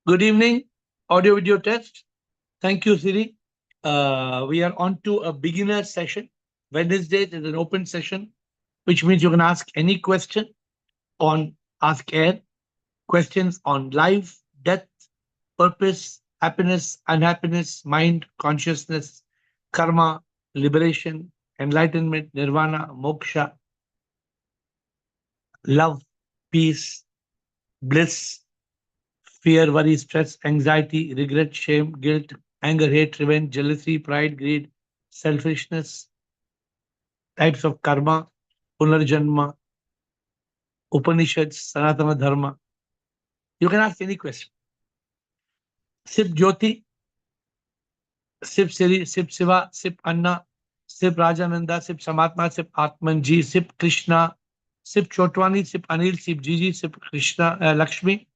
Good evening, audio video test. Thank you, Siri. We are on to a beginner session. Wednesday is an open session, which means you can ask any question on Ask Air, questions on life, death, purpose, happiness, unhappiness, mind, consciousness, karma, liberation, enlightenment, nirvana, moksha, love, peace, bliss, fear, worry, stress, anxiety, regret, shame, guilt, anger, hate, revenge, jealousy, pride, greed, selfishness, types of karma, punarjanma, Upanishads, Sanatana Dharma. You can ask any question. Sip Jyoti, Sip Siri, Sip Siva, Sip Anna, Sip Rajananda, Sip Samatma, Sip Atmanji, Sip Krishna, Sip Chotwani, Sip Anil, Sip Gigi, Sip Krishna, Lakshmi,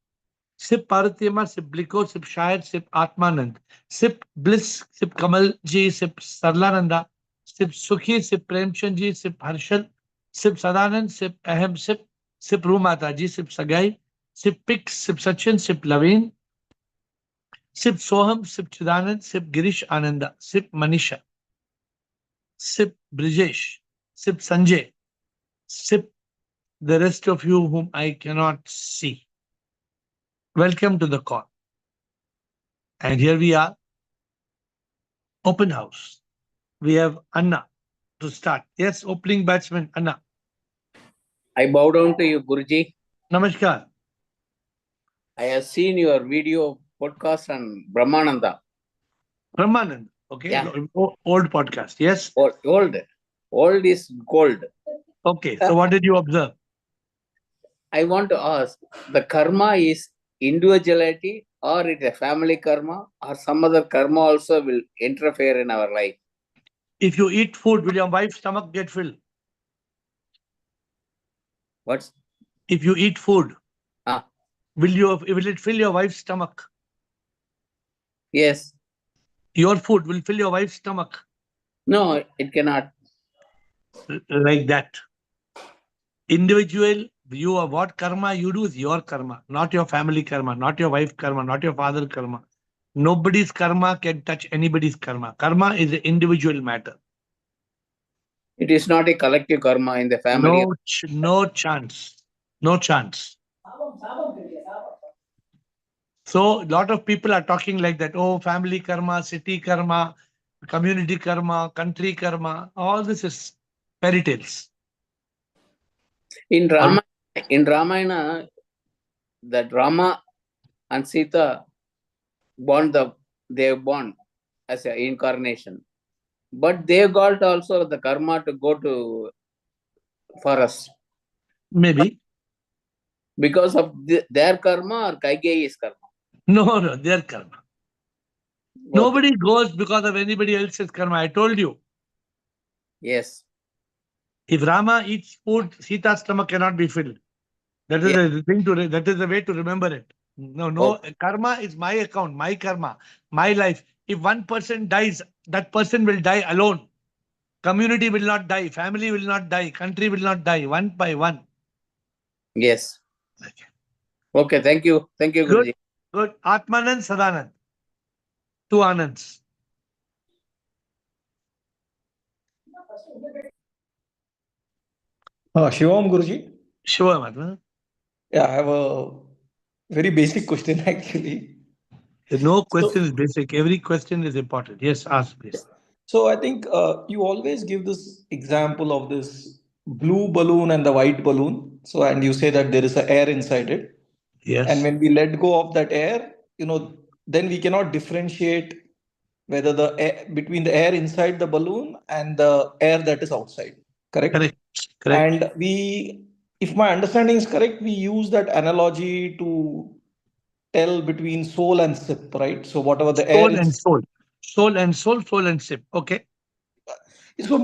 Sip Paratima, Sip Bliko, Sip Shayad, Sip Atmanand, Sip Bliss, Sip Kamal Ji, Sip Sarlananda, Sip Sukhi, Sip Premchand Ji, Sip Harshal, Sip Sadanand, Sip Ahem, Sip Rumata Ji, Sip Sagai, Sip Pix, Sip Sachin, Sip Laveen, Sip Soham, Sip Chidanand, Sip Girish Ananda, Sip Manisha, Sip Brijesh, Sip Sanjay, Sip the rest of you whom I cannot see. Welcome to the call. And here we are, open house. We have Anna to start. Yes, opening batsman, Anna. I bow down to you, Guruji. Namaskar. I have seen your video podcast on Brahmananda. Brahmanand. Okay. Yeah. Old podcast. Yes. Old is gold. Okay. So what did you observe? I want to ask, the karma is individuality or it is a family karma or some other karma also will interfere in our life? If you eat food, will your wife's stomach get filled? What's If you eat food, Ah, will it fill your wife's stomach? yes. Your food will fill your wife's stomach No, it cannot. like that. Individual view of what karma you do is your karma, not your family karma, not your wife karma, not your father karma. Nobody's karma can touch anybody's karma. Karma is an individual matter. It is not a collective karma in the family. No chance. No chance. So a lot of people are talking like that. Oh, family karma, city karma, community karma, country karma. All this is fairy tales. In Ramayana, that Rama and Sita they born as an incarnation. But they got also the karma to go to forest. Maybe. Because of their karma or Kaigeyi's karma? No, their karma. Okay. Nobody goes because of anybody else's karma. I told you. Yes. If Rama eats food, Sita's stomach cannot be filled. That is the thing that is the way to remember it. No, Okay. karma is my account, my karma, my life. If one person dies, that person will die alone. Community will not die, family will not die, country will not die, one by one. Yes. Okay, thank you. Thank you, Good, Guruji. good. Atmanand, Sadanand. Two Anands. Shivam Guruji. Sure, Atmanand. Yeah, I have a very basic question actually. No question is basic. Every question is important. Yes, ask please. So I think you always give this example of this blue balloon and the white balloon. So and you say that there is a air inside it, and Yes, when we let go of that air, then we cannot differentiate whether the air, between the air inside the balloon and the air that is outside. Correct? correct, correct. And we, if my understanding is correct, we use that analogy to tell between soul and sip, right? So whatever the air Soul and is. soul. Soul and soul, soul and sip. Okay. So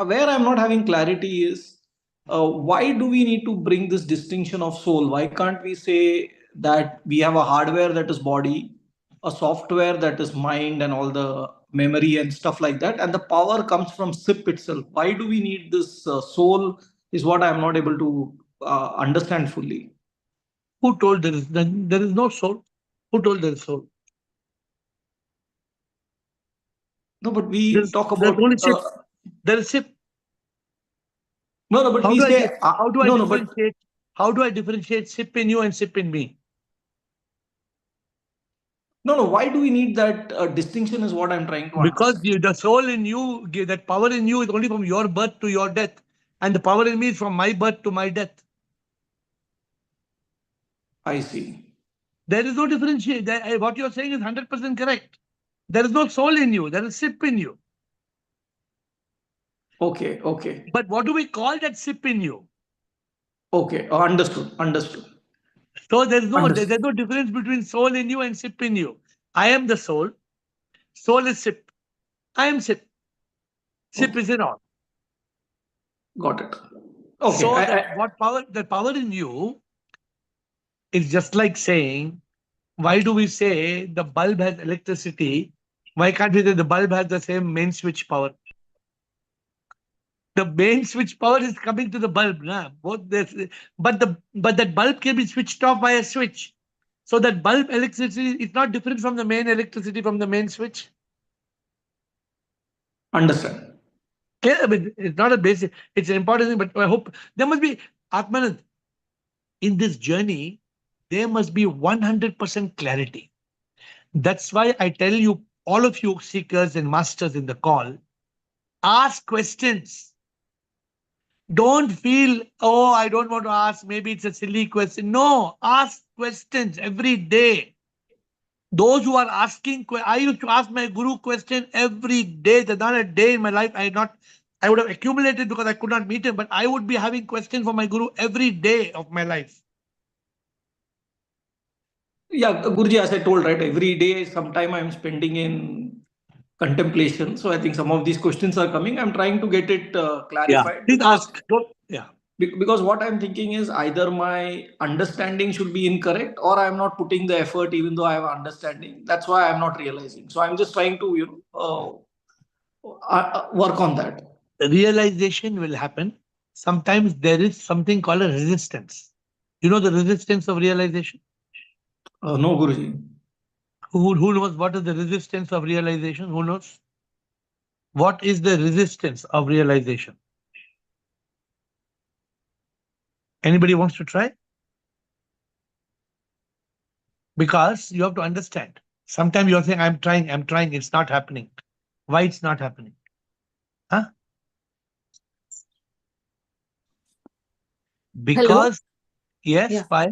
where I'm not having clarity is why do we need to bring this distinction of soul? Why can't we say that we have a hardware that is body, a software that is mind and all the memory and stuff like that, and the power comes from SIP itself? Why do we need this soul? Is what I'm not able to understand fully. Who told there is no soul? Who told there is soul? No, but we talk There's about only ship. There is ship. no, no, but How we do I say how do I no, no, but differentiate? How do I differentiate ship in you and ship in me? no, no. Why do we need that distinction? Is what I'm trying to Because understand. the soul in you, that power in you is only from your birth to your death, and the power in me is from my birth to my death. I see. There is no differentiation. What you're saying is 100% correct. There is no soul in you. There is ship in you. Okay, okay, But what do we call that ship in you? okay. Understood, understood, So there's understood. no difference between soul in you and ship in you. I am the soul. Soul is ship. I am ship. Ship Okay, is in all. got it. Okay, So that what power, the power in you is just like saying, why do we say the bulb has electricity? Why can't we say the bulb has the same main switch power? The main switch power is coming to the bulb, nah? Both this, but that bulb can be switched off by a switch. So that bulb electricity is not different from the main electricity from the main switch. understand. Yeah, I mean, it's not a basic, it's an important thing, but I hope there must be Atmanand in this journey, there must be 100% clarity. That's why I tell you, all of you seekers and masters in the call, ask questions. Don't feel, oh, I don't want to ask. Maybe it's a silly question. No, ask questions every day. Those who are asking, I used to ask my guru question every day. There's not a day in my life I would have accumulated because I could not meet him, but I would be having questions for my guru every day of my life. Yeah, Guruji, as I told, right, every day, sometime I'm spending in contemplation. So I think some of these questions are coming. I'm trying to get it Yeah, clarified please because ask. Don't, yeah. because what I'm thinking is either my understanding should be incorrect or I'm not putting the effort even though I have understanding. That's why I'm not realizing. So I'm just trying to work on that. Realization will happen. Sometimes there is something called a resistance. You know the resistance of realization? No, Guruji. Who knows what is the resistance of realization? Who knows? What is the resistance of realization? Anybody wants to try? Because you have to understand. Sometimes you're saying, I'm trying, it's not happening. Why it's not happening? Huh? Hello. Because, yes, Yeah. why?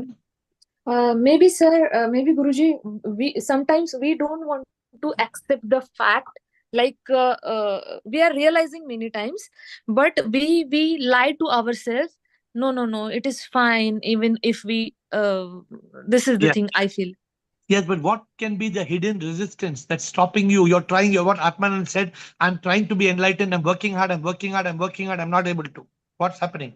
Maybe, sir, maybe Guruji, we sometimes we don't want to accept the fact, like we are realizing many times, but we lie to ourselves. No, no, no, it is fine. Even if we, this is the Yes. thing I feel. Yes, but what can be the hidden resistance that's stopping you? You're trying, what Atmanan said, I'm trying to be enlightened, I'm working hard, I'm working hard, I'm working hard, I'm not able to. What's happening?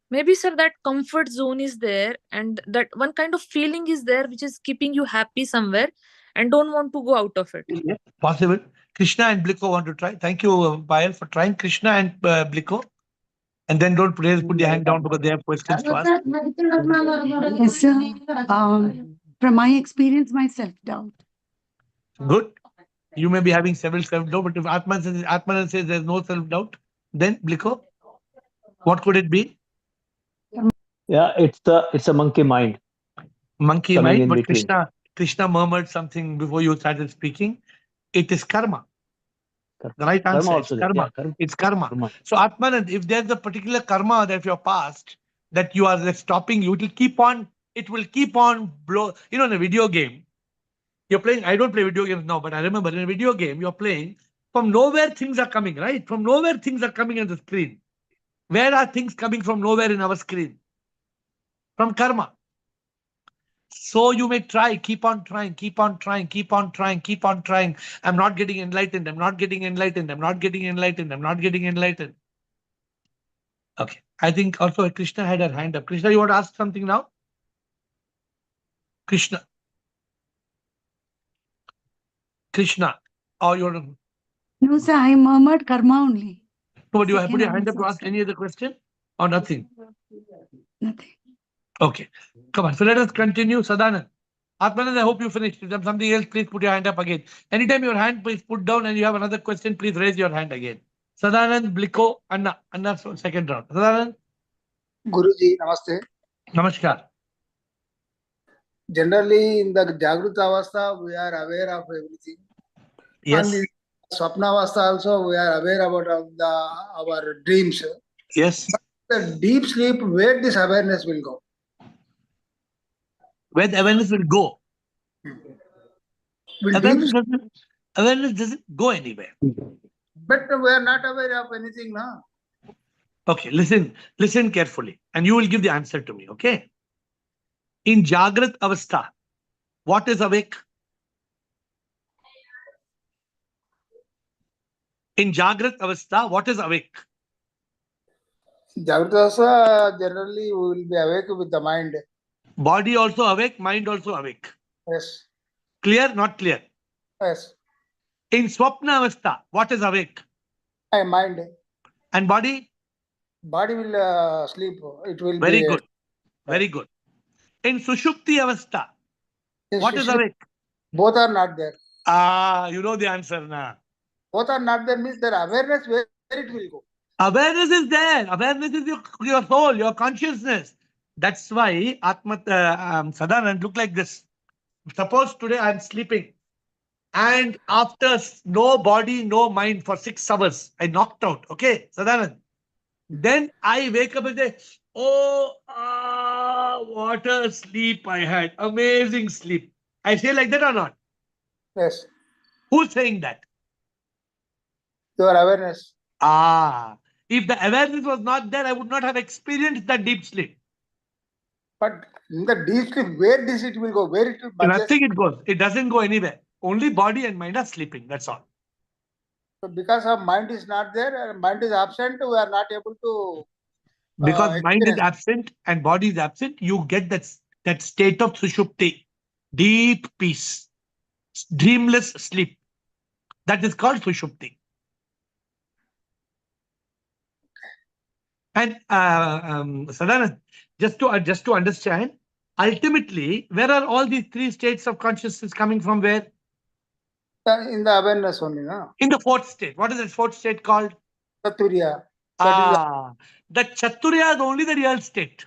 Maybe, sir, that comfort zone is there, and that one kind of feeling is there which is keeping you happy somewhere, and don't want to go out of it. Yes. Possible. Krishna and Bliko want to try. Thank you, Payal, for trying. Krishna and Bliko. And then don't put your hand down because they have questions to ask. Yes, sir. From my experience, my self-doubt. Good. You may be having several self-doubt, but if Atmanan says there's no self-doubt, then Bliko, what could it be? Yeah, it's a monkey mind Monkey coming mind, in but between. Krishna murmured something before you started speaking. It is karma. The right Karma answer is also there. karma. Yeah, karma. It's karma. Karma. So Atmanand, if there's a particular karma that your past that you are that's stopping you, it will keep on blow. You know, in a video game, you're playing. I don't play video games now, but I remember in a video game, you're playing. From nowhere, things are coming, right? From nowhere, things are coming on the screen. Where are things coming from nowhere in our screen? From karma. So you may try, keep on trying, keep on trying, keep on trying, keep on trying. I'm not getting enlightened. I'm not getting enlightened. I'm not getting enlightened. I'm not getting enlightened. Okay. I think also Krishna had her hand up. Krishna, you want to ask something now? Krishna. Krishna. Or you want to, No, sir, I murmured karma only. no, do you put Second your I hand was up to ask any other question? Or nothing? Nothing. Okay. Come on. So let us continue. Sadanand. Atmanand, I hope you finished. If there's something else, please put your hand up again. Anytime your hand is put down and you have another question, please raise your hand again. Sadanand, Bliko, Anna. Anna, second round. Sadanand, Guruji, namaste. namaskar. Generally, in the Jagruta Avastha, we are aware of everything. Yes. And in Swapna Avastha also, we are aware about our dreams. Yes. The deep sleep, where this awareness will go? Where the awareness will go. Will Awareness deep, doesn't go anywhere. but we are not aware of anything now. Okay, listen carefully, and you will give the answer to me, okay? In Jagrat Avastha, what is awake? In Jagrat Avastha, what is awake? Jagruta Avastha, generally, we will be awake with the mind. Body also awake, mind also awake. Yes. Clear, not clear? Yes. In Swapna Avastha, what is awake? Mind. And body? Body will sleep. It will Very be. good. Very good. In Sushupti Avastha, what is awake? Both are not there. Ah, you know the answer now. Both are not there means their awareness where it will go. Awareness is there. Awareness is your soul, your consciousness. That's why Sadanand look like this. Suppose today I'm sleeping and after no body, no mind for 6 hours, I knocked out. Okay, Sadanand. Then I wake up and say, oh, what a sleep I had. Amazing sleep. I say like that or not? Yes. Who's saying that? Your awareness. If the awareness was not there, I would not have experienced that deep sleep. But in the deep sleep, where this it will go? Where it will Nothing it goes. It doesn't go anywhere. Only body and mind are sleeping. That's all. So because our mind is not there and mind is absent, we are not able to. Because mind is absent and body is absent, you get that state of sushupti, deep peace, dreamless sleep. That is called sushupti. And Sadanand, just to understand, ultimately, where are all these 3 states of consciousness coming from? Where? In the awareness only, no? In the 4th state. What is that 4th state called? Chaturya. The Chaturya is only the real state.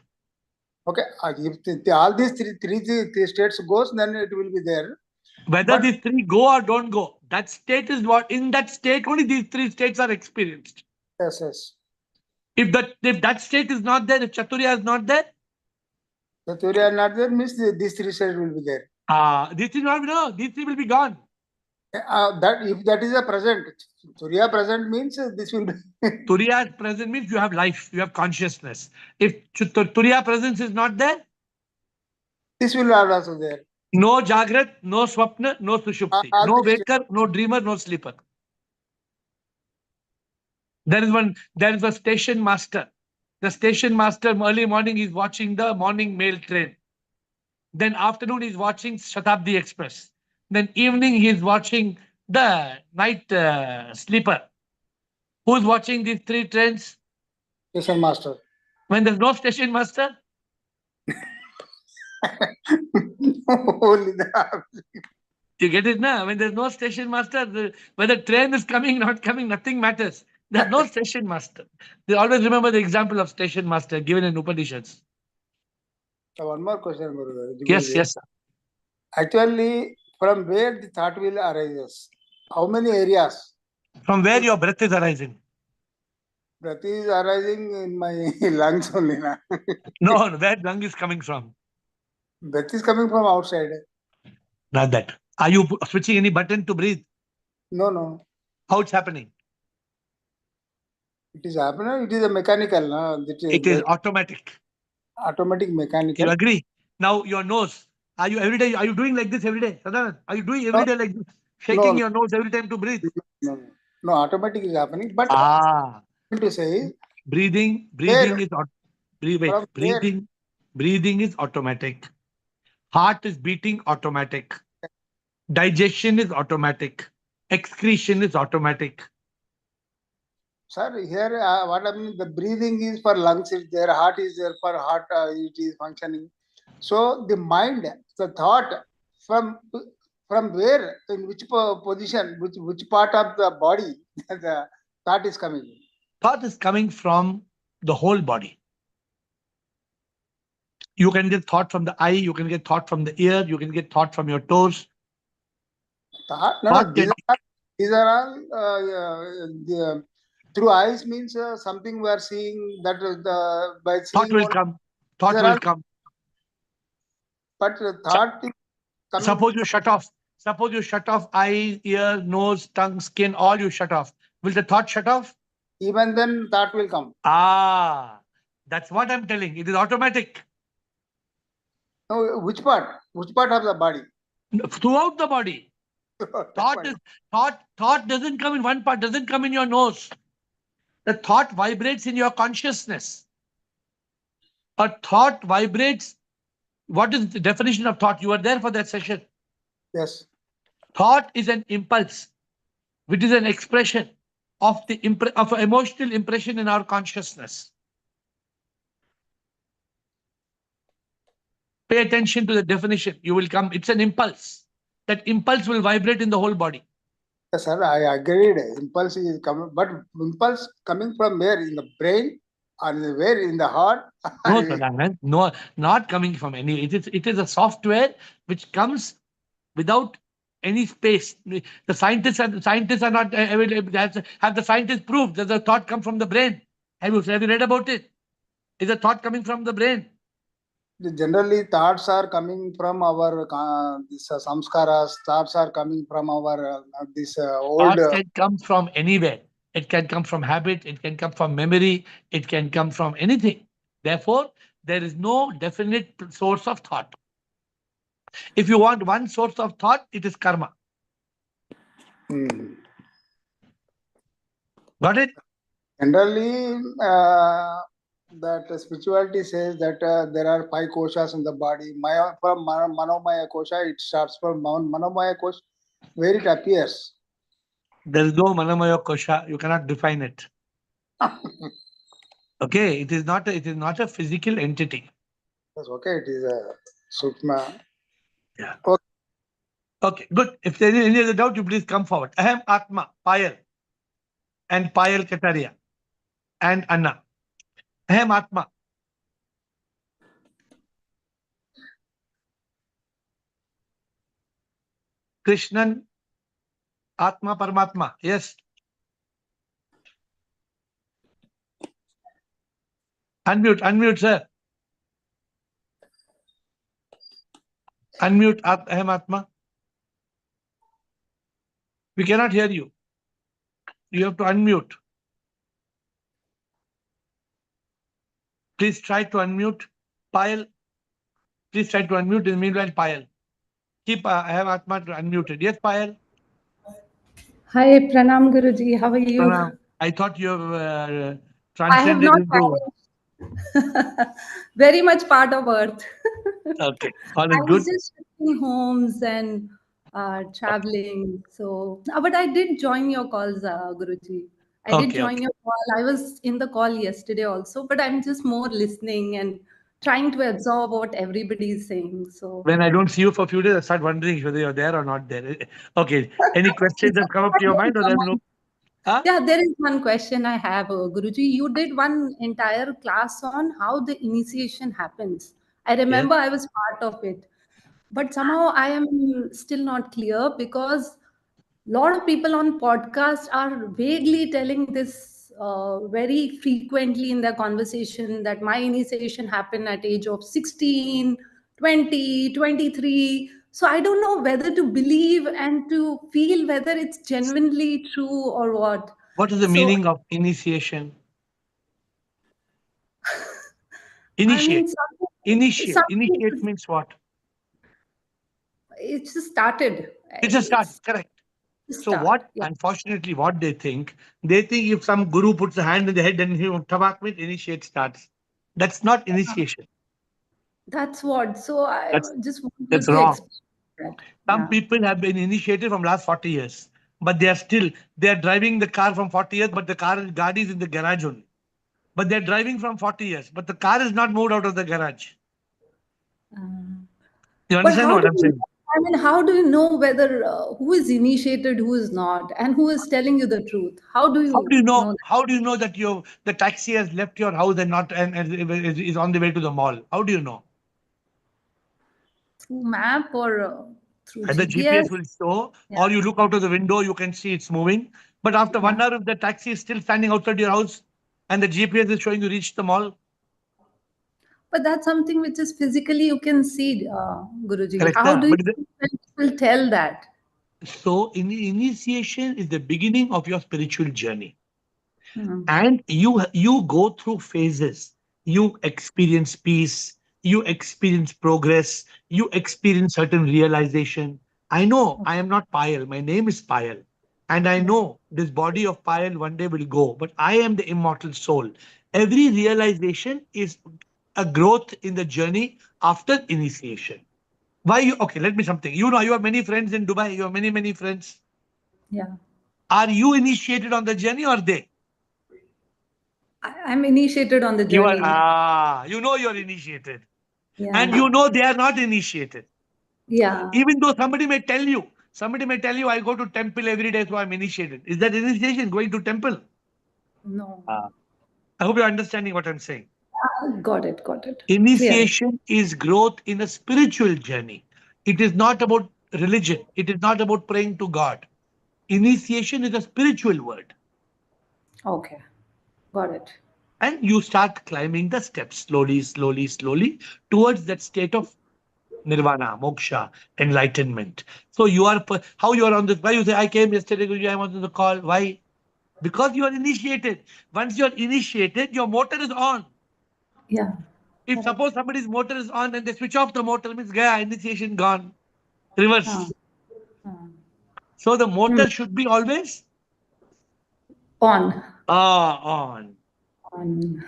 Okay. If all these three states goes, then it will be there. Whether these 3 go or don't go, that state is what, in that state only these 3 states are experienced. Yes, yes. If that state is not there, if Chaturya is not there, Chaturya not there means these 3 states will be there. these 3 will be gone. That if that is a present, Turiya present means this will be. Turiya present means you have life, you have consciousness. If Turiya presence is not there, this will be also there. no Jagrat, no Swapna, no Sushupti. No waker, no dreamer, no sleeper. There is a station master. The station master early morning is watching the morning mail train. Then afternoon he's watching Shatabdi Express. Then evening he's watching the night sleeper. Who's watching these 3 trains? Station master. When there's no station master? Only that. You get it now? When there's no station master, whether train is coming, not coming, nothing matters. There's no station master. They always remember the example of station master given in Upanishads. So one more question, Guru. Yes, yes, sir. Actually, from where the thought will arises? How many areas? From where your breath is arising? Breath is arising in my lungs only. Na? No, where lung is coming from? Breath is coming from outside. Not that. Are you switching any button to breathe? No, no. How it's happening? It is happening. It is a mechanical. No? It is automatic. Automatic mechanical. You agree? Now your nose. Are you every day? Are you doing like this every day? Sadanand, are you doing every day like this? Shaking your nose every time to breathe? No, automatic is happening. But to say breathing is automatic. Heart is beating automatic. Digestion is automatic. Excretion is automatic. Sir, here what I mean, the breathing is for lungs, is there, heart is there for heart, it is functioning. So the mind, the thought, from where, in which position, which part of the body the thought is coming? Thought is coming from the whole body. You can get thought from the eye, you can get thought from the ear, you can get thought from your toes. Thought, no, Thought can, these are all through eyes means something we are seeing that by thought seeing will only, come. Thought these are will all, come. but thought is coming. Suppose you shut off. Suppose you shut off eye, ear, nose, tongue, skin, all you shut off. Will the thought shut off? Even then thought will come. Ah, that's what I'm telling. It is automatic. No, which part? Which part of the body? Throughout the body. Thought doesn't come in one part, doesn't come in your nose. The thought vibrates in your consciousness. A thought vibrates. What is the definition of thought? You were there for that session. Yes. Thought is an impulse, which is an expression of the of an emotional impression in our consciousness. Pay attention to the definition. You will come. It's an impulse. That impulse will vibrate in the whole body. Yes, sir, I agreed. Impulse is coming, but impulse coming from where? In the brain or where? In the heart? No, Sadanand, no, not coming from any. It is a software which comes without any space. The scientists are not available. Have the scientists proved that the thought come from the brain? Have you read about it? Is a thought coming from the brain? Generally, thoughts are coming from our this samskaras. Thoughts are coming from our this old. Thought can come from anywhere. It can come from habit. It can come from memory. It can come from anything. Therefore, there is no definite source of thought. If you want one source of thought, it is karma. Got it? Generally, that spirituality says that there are 5 koshas in the body. From manomaya kosha, it starts from manomaya kosha, where it appears. There is no manamaya kosha. You cannot define it. Okay, it is not a physical entity. Yes, okay, it is a sukma. Yeah. Okay. Okay, good. If there is any other doubt, you please come forward. Aham Atma, Payal, and Payal Kataria, and Anna. Aham Atma. Krishnan, Atma Paramatma. Yes. Unmute, sir. Unmute, Aham Atma. We cannot hear you. You have to unmute. Please try to unmute. Payal, please try to unmute. In the meanwhile, Payal. Keep Aham Atma unmuted. Yes, Payal. Hi, Pranam Guruji. How are you? Pranam. I thought you have I have transcended not into. very much part of Earth. Okay, all I is was good. just shifting homes and traveling. So, but I did join your calls, Guruji. I did Okay, join okay. your call. I was in the call yesterday also, but I'm just more listening and trying to absorb what everybody is saying. So, When I don't see you for a few days, I start wondering whether you're there or not there. Okay. Any questions that come up to your mind, or there are no? Huh? yeah, there is one question I have, Guruji. You did one entire class on how the initiation happens. I remember I was part of it, but somehow I am still not clear because a lot of people on podcast are vaguely telling this very frequently in their conversation that my initiation happened at age of 16, 20, 23. So I don't know whether to believe and to feel whether it's genuinely true or what. What is the So meaning of initiation? I mean, Initiate. Initiate. Initiate something means what? it's just started. It's a start. Correct. Just So start. what, Yeah. unfortunately, what they think if some guru puts a hand in the head and he tabak means initiate starts. That's not initiation. That's what. So I That's just want you that's to wrong. explain that. Some Yeah. people have been initiated from last 40 years, but they are driving the car from 40 years, but the Gaadi is in the garage only. But they're driving from 40 years, but the car is not moved out of the garage. Uh, You but understand how what do I'm we know saying? I mean, how do you know whether who is initiated, who is not, and who is telling you the truth? How do How you do you know? know that? How do you know that the taxi has left your house and not and is on the way to the mall? How do you know? Through map or through And the GPS? GPS will show, Yeah. or you look out of the window, you can see it's moving. But after 1 hour, if the taxi is still standing outside your house and the GPS is showing you reach the mall, But that's something which is physically you can see, Guruji. correct? How do you But people tell that? so initiation is the beginning of your spiritual journey. Hmm. And you go through phases. You experience peace, you experience progress, you experience certain realization. I know I am not Payal, my name is Payal, and I Yeah. know this body of Payal one day will go, but I am the immortal soul. Every realization is a growth in the journey after initiation. Why you okay, let me something, you know, you have many friends in Dubai, you have many friends. Yeah. Are you initiated on the journey or they? I'm initiated on the You are, journey. you know you're initiated. And Yeah. you know they are not initiated. Yeah. Even though somebody may tell you, I go to temple every day, so I'm initiated. Is that initiation, going to temple? No. I hope you're understanding what I'm saying. Got it. Got it. Clear. Initiation is growth in a spiritual journey. It is not about religion. It is not about praying to God. Initiation is a spiritual word. Okay. Got it. And you start climbing the steps slowly towards that state of nirvana, moksha, enlightenment. So you are how you are on this. Why you say I came yesterday? Guruji, I was on the call. Why? Because you are initiated. Once you are initiated, your motor is on. Yeah. If Correct. suppose somebody's motor is on and they switch off the motor, means yeah, initiation gone. Reverse. Uh, So the motor should be always on. on On.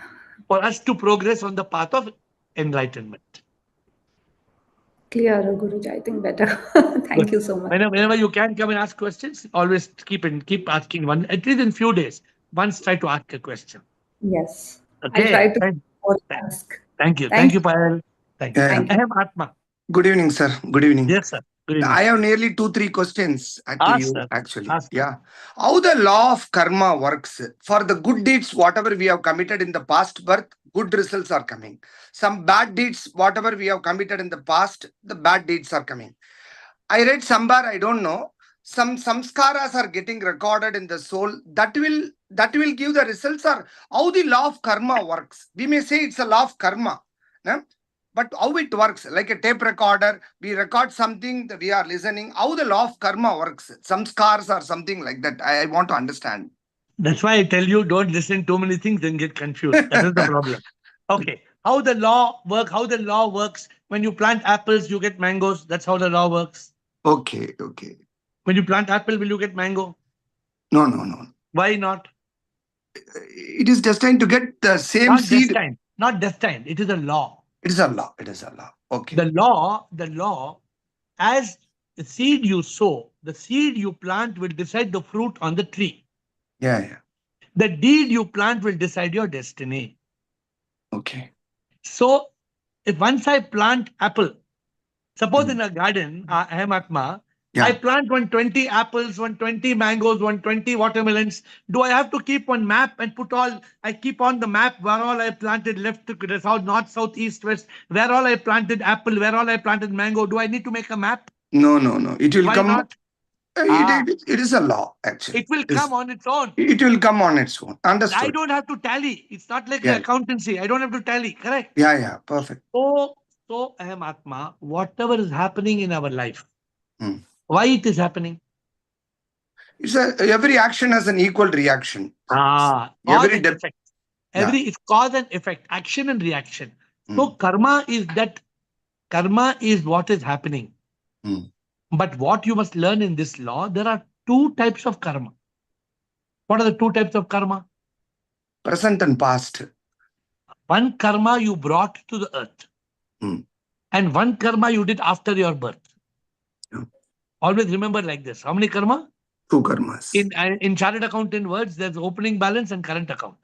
for us to progress on the path of enlightenment. Clear, Guruji. I think better. Good. Thank you so much. Whenever you can come and ask questions, always keep asking one. At least in few days, once try to ask a question. Yes. I'll Okay. try to ask. Thank you. Thank Thank you. you, Payal. Thank you. Thank I you. have Atma. Good evening, sir. Good evening. Yes, sir. Good evening. I have nearly 2-3 questions to Ask, you, sir. actually. Ask. Yeah. How the law of karma works. For the good deeds, whatever we have committed in the past birth, good results are coming. Some bad deeds, whatever we have committed in the past, the bad deeds are coming. I read somewhere, I don't know, some samskaras are getting recorded in the soul that will give the results, or how the law of karma works. We may say it's a law of karma. No? But how it works, like a tape recorder, we record something that we are listening, how the law of karma works, some scars or something like that. I want to understand. That's why I tell you, don't listen too many things and get confused. That is the problem. Okay. How the law works. When you plant apples, you get mangoes. That's how the law works. Okay. When you plant apple, will you get mango? No. Why not? It is destined to get the same Not seed. destined. Not destined. It is a law. It is a law. Okay. The law, as the seed you sow, the seed you plant will decide the fruit on the tree. Yeah. The deed you plant will decide your destiny. Okay. So, if once I plant apple, suppose in a garden, I am Atma, I plant 120 apples, 120 mangoes, 120 watermelons. Do I have to keep one map and I keep on the map where all I planted left to south, north, south, east, west, where all I planted apple, where all I planted mango? Do I need to make a map? No. It will Why come. not? It is a law, actually. It will come on its own. It will come on its own. Understood. I don't have to tally. It's not like accountancy. I don't have to tally. Correct? Yeah. Perfect. So Aham Atma, whatever is happening in our life, why it is happening? It's every action has an equal reaction. Cause and effect. It's cause and effect, action and reaction. So karma is what is happening. But what you must learn in this law, there are two types of karma. What are the two types of karma? Present and past. One karma you brought to the earth. And one karma you did after your birth. Always remember like this. How many karma? 2 karmas. In chartered accountant words, there's opening balance and current account.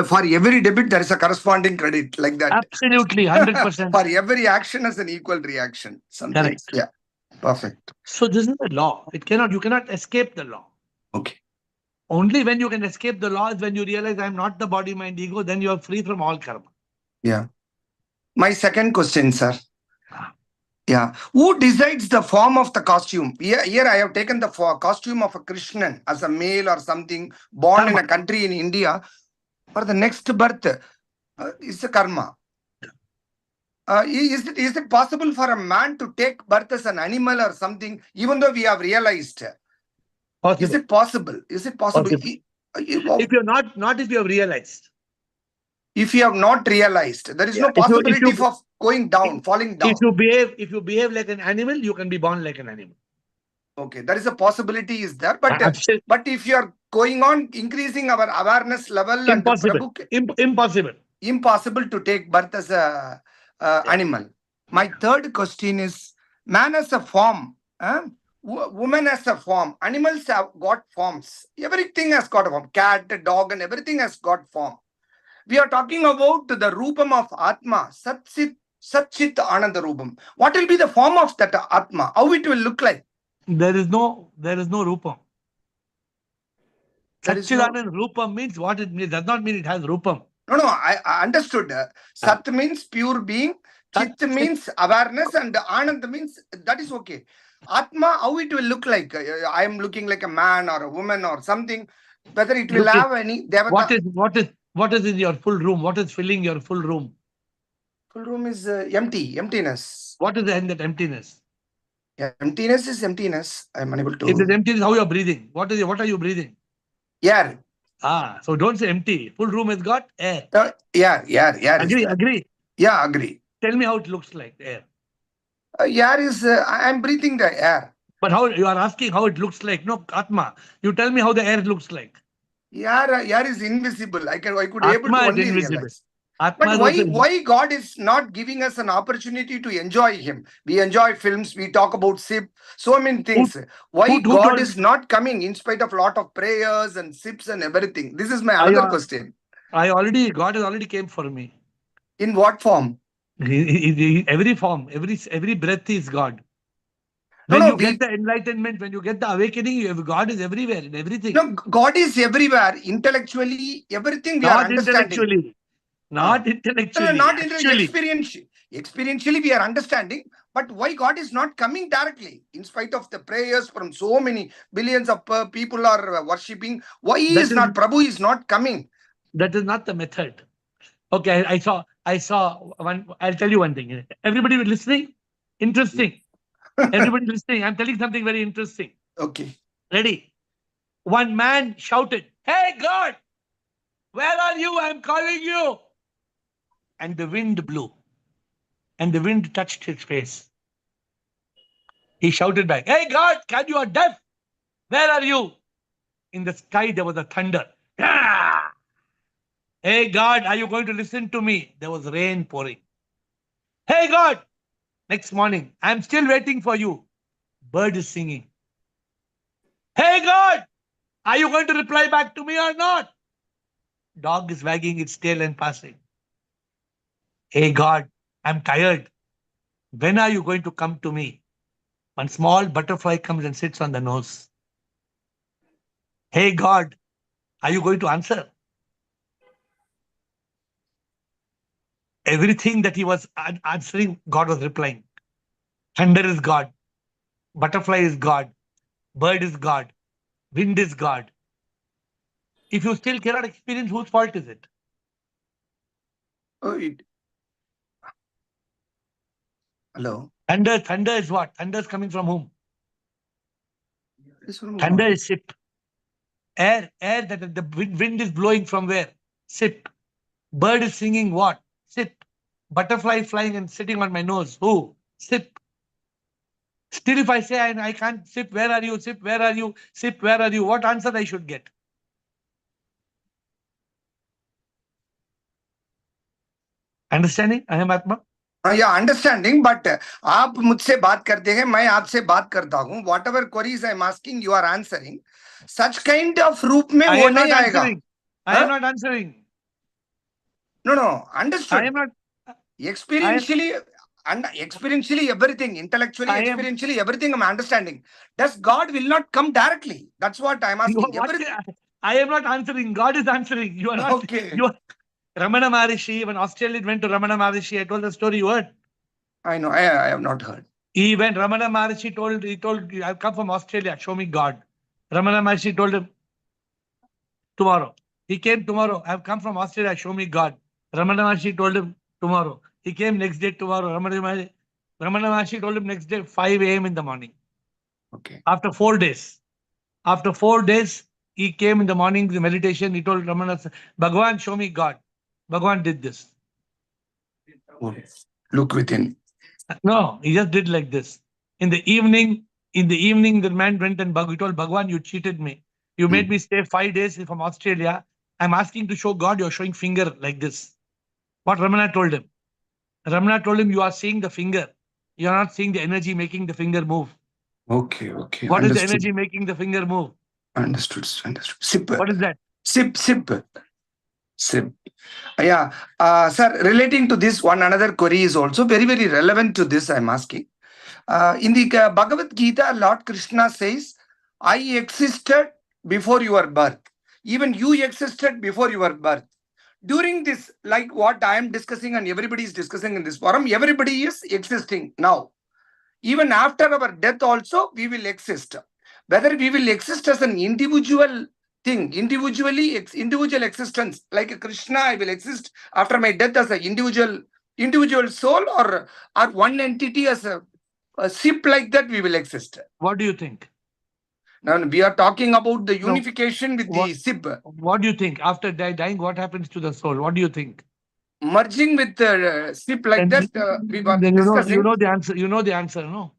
For every debit, there is a corresponding credit, like that. Absolutely, 100%. For every action has an equal reaction. Something. Correct. Yeah. Perfect. So this is the law. You cannot escape the law. Okay. Only when you can escape the law is when you realize I'm not the body, mind, ego, then you are free from all karma. Yeah. My second question, sir. Yeah. Who decides the form of the costume? Here I have taken the costume of a Krishnan as a male or something born in a country in India. For the next birth, is a karma. Is it possible for a man to take birth as an animal or something, even though we have realized? Possible. Is it possible? Is it possible? Possible. If you're not if you have realized. If you have not realized, there is no possibility of going down, falling down. If you behave like an animal, you can be born like an animal. Okay, there is a possibility is there, but if you are going on increasing our awareness level, impossible. Impossible to take birth as a animal. My third question is, man as a form, woman as a form, animals have got forms. Everything has got a form. Cat, dog, and everything has got form. We are talking about the Rupam of Atma, Satchit Ananda Rupam. What will be the form of that Atma? How it will look like? There is no Rupam. Satchidanand Rupam means what it means. Does not mean it has Rupam. No, I understood. Sat means pure being, Chit means awareness, and Anand means that is okay. Atma, how it will look like? I am looking like a man or a woman or something. Whether it will have any devata. What is in your full room? What is filling your full room? Full room is emptiness. What is in that emptiness? Emptiness is emptiness. I am unable to. If it is emptiness, how you are breathing? What are you breathing? Air. So don't say empty. Full room has got air. Air. Agree? Yeah, agree. Tell me how it looks like, air. Air is, I am breathing the air. But how you are asking how it looks like? No, Atma. You tell me how the air looks like. Air is invisible. I could Atma able to only realize. But why God is not giving us an opportunity to enjoy Him? We enjoy films, we talk about sip, so many things. Why God is not coming in spite of a lot of prayers and sips and everything? This is my another question. God has already came for me. In what form? Every form, every breath is God. When you get the enlightenment, when you get the awakening, God is everywhere in everything. No, God is everywhere. Intellectually, everything we are understanding. Not intellectually. Not experientially. Experientially, we are understanding. But why God is not coming directly? In spite of the prayers from so many billions of people are worshipping, why Prabhu is not coming? That is not the method. Okay, I saw one. I'll tell you one thing. Everybody listening? Interesting. Everybody listening? I'm telling something very interesting. Okay. Ready? One man shouted, "Hey God, where are you? I'm calling you." And the wind blew. And the wind touched his face. He shouted back, "Hey God, you are deaf? Where are you?" In the sky there was a thunder. Ah! "Hey God, are you going to listen to me?" There was rain pouring. "Hey God!" Next morning, "I'm still waiting for you." Bird is singing. "Hey God, are you going to reply back to me or not?" Dog is wagging its tail and passing. "Hey God, I'm tired. When are you going to come to me?" One small butterfly comes and sits on the nose. "Hey God, are you going to answer?" Everything that he was answering, God was replying. Thunder is God. Butterfly is God. Bird is God. Wind is God. If you still cannot experience, whose fault is it? Hello. Thunder is what? Thunder is coming from whom? Thunder is ship. Air, that the wind is blowing from where? Sip. Bird is singing what? Sip. Butterfly flying and sitting on my nose. Who? Sip. Still, if I say I can't sip, where are you? Sip, where are you? Sip, where are you? What answer I should get? Understanding? I am Atma. Yeah, understanding, but आप मुझसे बात करते हैं, मैं आपसे बात करता हूँ. Whatever queries I'm asking, you are answering. Such kind of रूप में वो नहीं आएगा. I am not answering. No, understood. I am not. Experientially, And experientially everything, intellectually, I am. experientially everything I'm understanding. Does God will not come directly? That's what I'm You are asking. what? Everything. I am not answering. God is answering. You are not. Okay. You are, Ramana Maharishi, when Australian went to Ramana Maharishi, I told the story you heard. I know. I have not heard. He went, Ramana Maharishi told, I've come from Australia, show me God. Ramana Maharishi told him, tomorrow. He came tomorrow. I've come from Australia, show me God. Ramana Maharishi told him tomorrow. He came next day tomorrow. Ramana Maharishi told him next day, 5 a.m. in the morning. Okay. After 4 days. After 4 days, he came in the morning, the meditation. He told Ramana, Bhagwan, show me God. Bhagwan did this. Oh, look within. No, he just did like this. In the evening, the man went and he told Bhagwan, you cheated me. You made me stay 5 days from Australia. I'm asking to show God, you're showing finger like this. What Ramana told him. Ramana told him, you are seeing the finger. You are not seeing the energy making the finger move. Okay. What is the Understood. energy making the finger move? Understood. Sip. What is that? Sip. Yeah. Sir, relating to this, one another query is also very, very relevant to this, I'm asking. In the Bhagavad Gita, Lord Krishna says, I existed before your birth. Even you existed before your birth. During this, like what I am discussing and everybody is discussing in this forum, everybody is existing now. Even after our death also, we will exist. Whether we will exist as an individual thing, individual existence, like a Krishna, I will exist after my death as an individual soul, or one entity as a ship, like that we will exist. What do you think? Now we are talking about the unification with the ship. What do you think? After dying, what happens to the soul? What do you think? Merging with the ship, like that, we were discussing. You know the answer. You know the answer, no?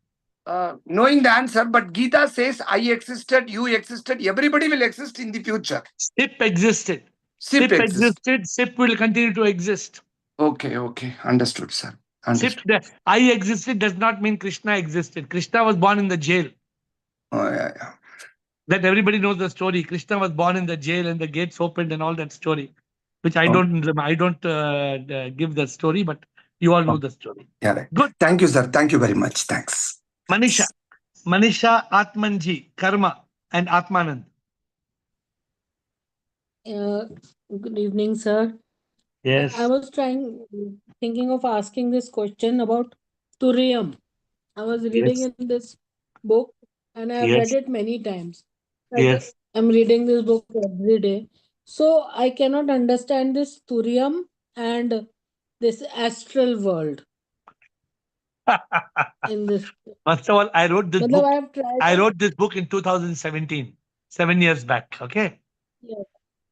Knowing the answer, but Gita says, I existed, you existed, everybody will exist in the future. SIP existed. SIP existed. SIP will continue to exist. Okay. Understood, sir. Understood. I existed does not mean Krishna existed. Krishna was born in the jail. Oh, yeah. That everybody knows the story. Krishna was born in the jail and the gates opened and all that story, which I don't give the story, but you all know the story. Yeah, right. Good. Thank you, sir. Thank you very much. Thanks. Manisha, Atmanji, Karma, and Atmanand. Good evening, sir. Yes. I was thinking of asking this question about Turium. I was reading in this book and I have read it many times. I'm reading this book every day. So I cannot understand this Turium and this astral world in this. First of all, I wrote this book. I wrote this book in 2017, 7 years back. Okay. Yes.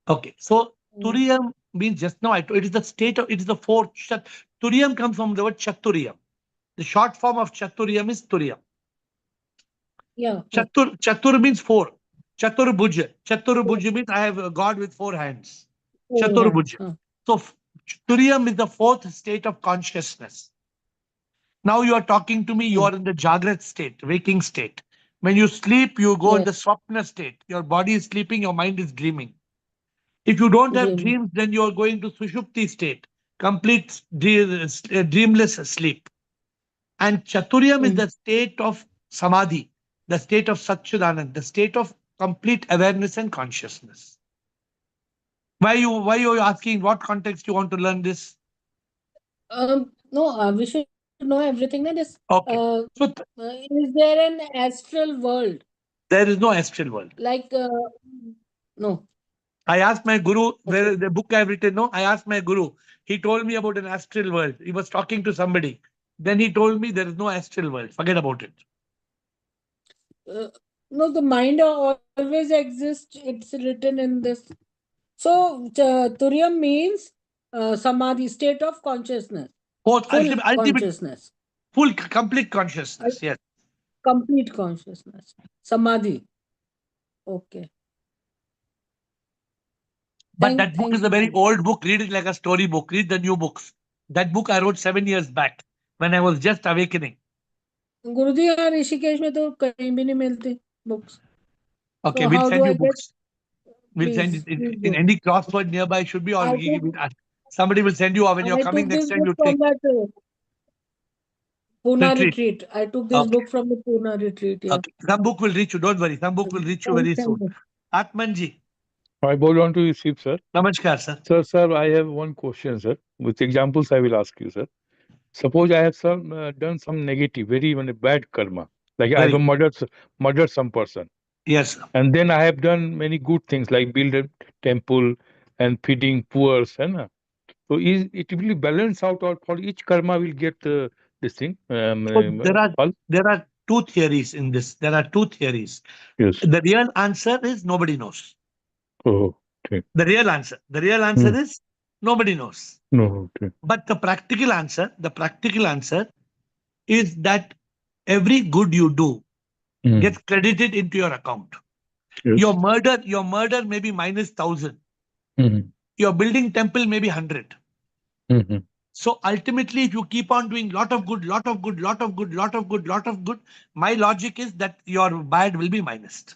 Okay. So Turiyam means just now. It is the state of. It is the fourth. Turiyam comes from the word Chaturiyam. The short form of Chaturiyam is Turiyam. Yeah. Chatur means four. Chaturbhuja. Chaturbhuja means I have a God with 4 hands. Chaturbhuja. So Turiyam is the fourth state of consciousness. Now you are talking to me, you are in the Jagrat state, waking state. When you sleep, you go in the Swapna state. Your body is sleeping, your mind is dreaming. If you don't have dreams, then you are going to Sushupti state, complete dreamless sleep. And Chaturyam is the state of Samadhi, the state of Satchidanand, the state of complete awareness and consciousness. Why are you asking what context you want to learn this? No, we should know everything. Okay. Is there an astral world? There is no astral world. Like, no. I asked my guru, where the book I've written, no, I asked my guru. He told me about an astral world. He was talking to somebody. Then he told me there is no astral world. Forget about it. No, the mind always exists. It's written in this. So, Turyam means samadhi, state of consciousness. Full consciousness. Full, complete consciousness, yes. Complete consciousness. Samadhi. Okay. But that book is a very old book. Read it like a story book. Read the new books. That book I wrote 7 years back when I was just awakening. गुरुजी यार ऋषिकेश में तो कहीं भी नहीं मिलती books. Okay, we'll send you books. We'll send it in any crossword nearby should be, or somebody will send you when you're coming next time. You take. Pune Retreat. retreat. I took this Okay. book from the Pune retreat. Yeah. Okay. Some book will reach you. Don't worry. Some book will reach you very Thank soon. you. Atmanji. I bow down to you, Shiv, sir. Namaskar, sir. Sir, I have one question, sir. With examples, I will ask you, sir. Suppose I have done some negative, very bad karma, like I have Very. murdered some person, Yes, sir. and then I have done many good things like build a temple and feeding poor, and so it will balance out, or for each karma will get this thing. So Phal? there are two theories in this. There are two theories. Yes. The real answer is nobody knows. Oh, okay. The real answer is nobody knows. No, okay. But the practical answer is that every good you do gets credited into your account. Yes. Your murder may be minus 1,000. Mhm. Your building temple may be 100. Mhm. So ultimately, if you keep on doing lot of good, my logic is that your bad will be minused.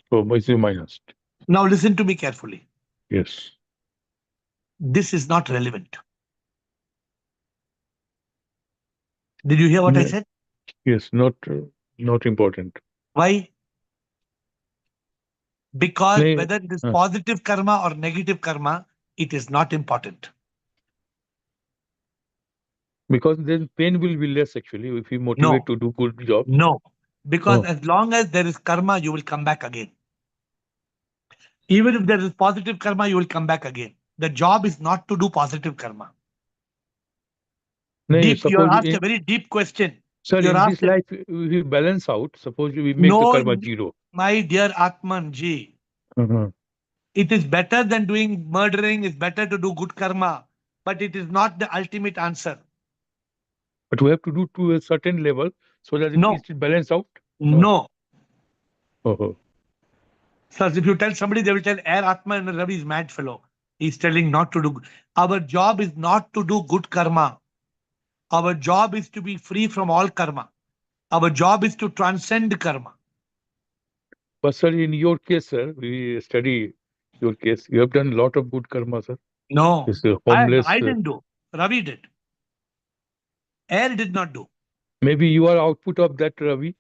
So it's minus. Now listen to me carefully. Yes. This is not relevant. Did you hear what I said? Yes, not important. Why? Because Nay, whether it is positive karma or negative karma, it is not important. because then pain will be less actually if you motivate to do good job. No. Because Oh. as long as there is karma, you will come back again. Even if there is positive karma, you will come back again. The job is not to do positive karma. Nay, Deep, you are suppose asked a very deep question. sir, You're in asked this life, we balance out. Suppose we make the no, karma zero. my dear Atman ji, it is better than doing murdering, it's better to do good karma, but it is not the ultimate answer. But we have to do to a certain level so that No. it balance out. No. Oh. So if you tell somebody, they will tell AiR Atman and Ravi is mad fellow. He's telling not to do. Our job is not to do good karma. Our job is to be free from all karma. Our job is to transcend karma. But sir, in your case, sir, we study your case. You have done a lot of good karma, sir. No, This homeless. I didn't do. Ravi did. AiR did not do. Maybe you are output of that Ravi.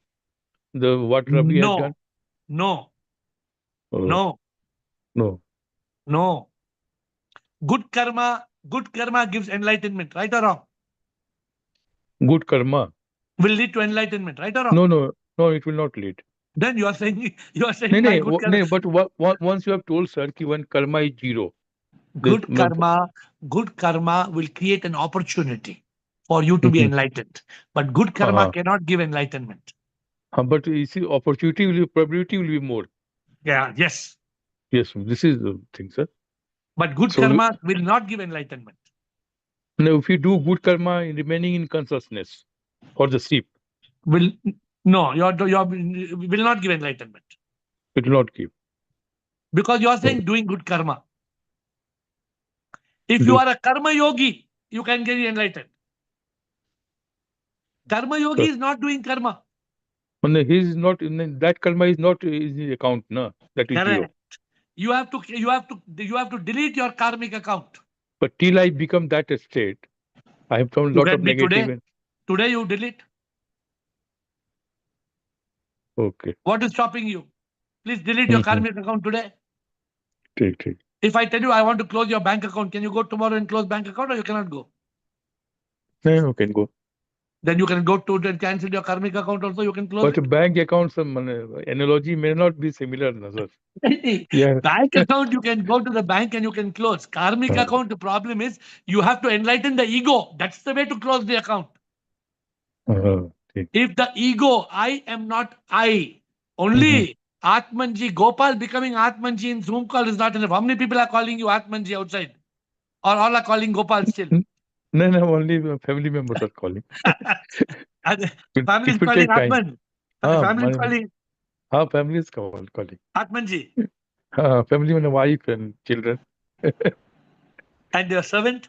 What Ravi has done. No. Oh. No. No. No. Good karma gives enlightenment, right or wrong? Good karma Will lead to enlightenment, right or wrong? No, it will not lead. Then you are saying my good karma. But once you have told sir ki when karma is zero. Good karma will create an opportunity for you to be enlightened. But good karma cannot give enlightenment. But you see, probability will be more. Yeah, yes. Yes, this is the thing, sir. But good karma will not give enlightenment. Now, if you do good karma remaining in consciousness for the sheep. Will not give enlightenment. It will not give. Because you are saying doing good karma. If you are a karma yogi, you can get enlightened. Karma yogi is not doing karma. He is not that karma is not in his account, no. That is zero. You have to delete your karmic account. But till I become that state, I have found a lot of negative. Today you delete. Okay. What is stopping you? Please delete your karmic account today. Take. If I tell you I want to close your bank account, can you go tomorrow and close bank account, or you cannot go? No, you can go. Then you can go to and cancel your karmic account also, you can close but it. Bank accounts analogy may not be similar, sir. Yeah. Bank account, you can go to the bank and you can close. Karmic account, the problem is you have to enlighten the ego. That's the way to close the account. If the ego, I am not I, only Atmanji, Gopal becoming Atmanji in Zoom call is not enough. How many people are calling you Atmanji outside? Or all are calling Gopal still? No, only family members are calling. Family is calling Atman. Family is calling. Family is calling. Atmanji. Family and wife and children. And your servant?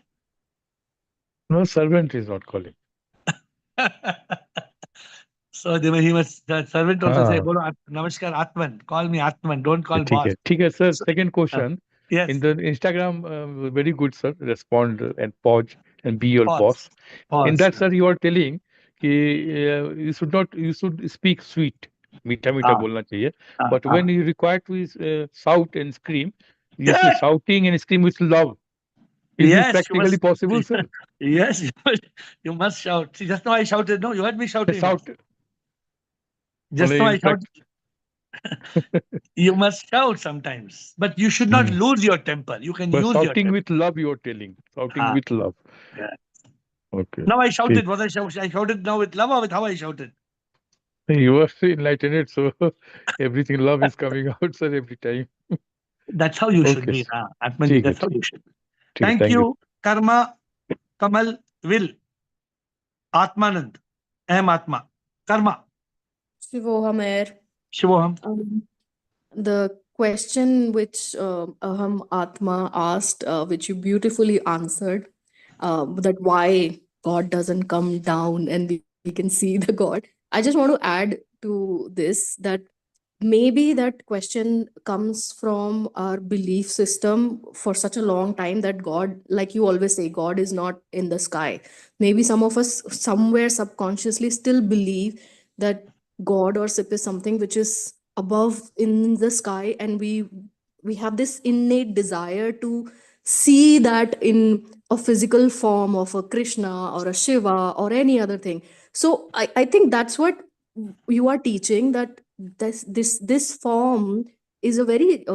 No, servant is not calling. So the servant also say, Namaskar Atman, call me Atman, don't call boss. Okay, sir. Second question. Yes. In the Instagram, very good, sir. Respond and pause and be your boss. In that, sir, you are telling you should speak sweet. मीठा मीठा Ah, बोलना चाहिए. ah, But ah. when you require to shout and scream, you should shouting and scream with love. Is this Yes, you practically must. possible, sir? Yes, you must shout. See, just now I shouted. No, you heard me shouting. No. Shout. Just now I In fact, shouted. You must shout sometimes, but you should not Hmm. lose your temper. You can But use your shouting temper. with love, you're telling. Shouting Ah, with love. yeah. Okay. Now I Okay. shouted. What I shouted? I shouted now with love or with how I shouted? You are enlightened, so everything love is coming out, sir, every time. That's how you should Okay. be. sir. Atmanji, ठीक है, that's how ठीक you should be. ठीक है. Thank Thank you. you, Karma, Kamal, Will, Atmanand, Ahem Atma, Karma, Shivoham AiR. Shivoham. The question which Aham Atma asked, which you beautifully answered, that why God doesn't come down and we can see the God. I just want to add to this that maybe that question comes from our belief system for such a long time that God, like you always say, God is not in the sky. Maybe some of us somewhere subconsciously still believe that God or SIP is something which is above in the sky, and we have this innate desire to see that in a physical form of a Krishna or a Shiva or any other thing. So I think that's what you are teaching, that this form is a very